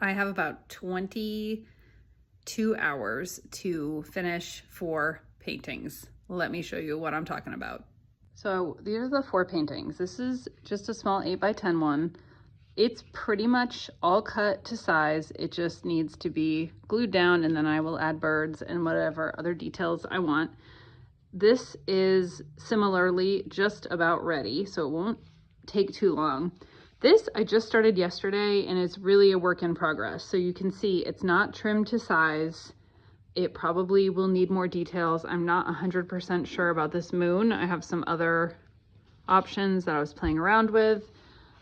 I have about 22 hours to finish 4 paintings. Let me show you what I'm talking about. So these are the 4 paintings. This is just a small 8x10 one. It's pretty much all cut to size. It just needs to be glued down, and then I will add birds and whatever other details I want. This is similarly just about ready, so it won't take too long. This I just started yesterday, and it's really a work in progress. So you can see it's not trimmed to size. It probably will need more details. I'm not 100% sure about this moon. I have some other options that I was playing around with.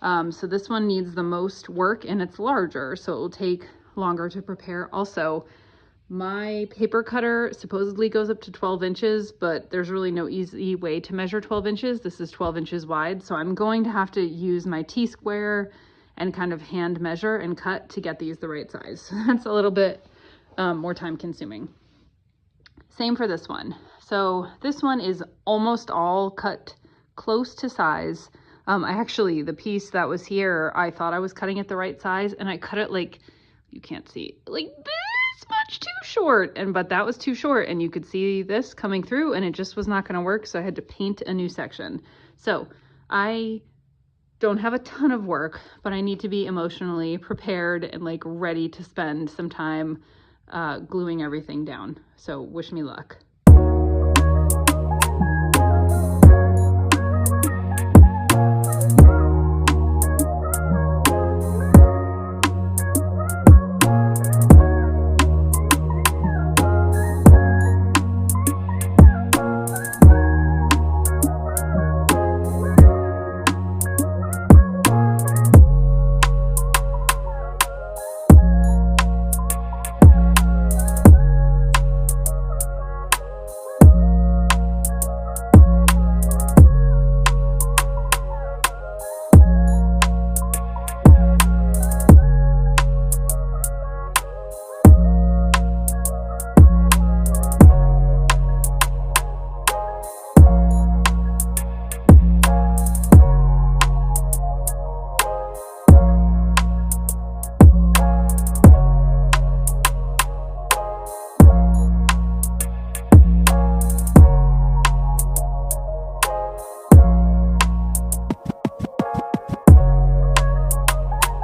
So this one needs the most work, and it's larger, so it will take longer to prepare. Also, my paper cutter supposedly goes up to 12 inches, but there's really no easy way to measure 12 inches. This is 12 inches wide, so I'm going to have to use my T-square and kind of hand measure and cut to get these the right size. So that's a little bit more time consuming. Same for this one. So this one is almost all cut close to size. The piece that was here, I thought I was cutting it the right size, and I cut it like, you can't see, like this much too short, but that was too short, and you could see this coming through, and it just was not going to work, so I had to paint a new section. So I don't have a ton of work, but I need to be emotionally prepared and like ready to spend some time gluing everything down. So wish me luck.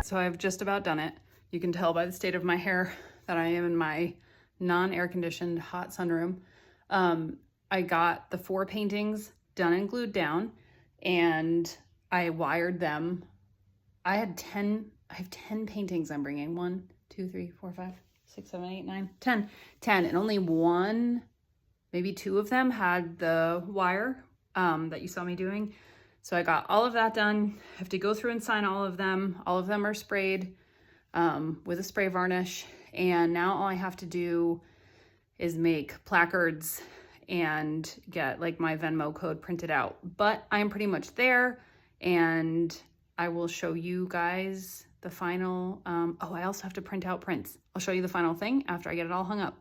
So I've just about done it. You can tell by the state of my hair that I am in my non-air conditioned hot sunroom. I got the 4 paintings done and glued down, and I wired them. I have 10 paintings I'm bringing. 1, 2, 3, 4, 5, 6, 7, 8, 9, 10. And only 1, maybe 2 of them had the wire that you saw me doing. So I got all of that done. I have to go through and sign all of them. All of them are sprayed with a spray varnish. And now all I have to do is make placards and get like my Venmo code printed out. But I'm pretty much there, and I will show you guys the final, I also have to print out prints. I'll show you the final thing after I get it all hung up.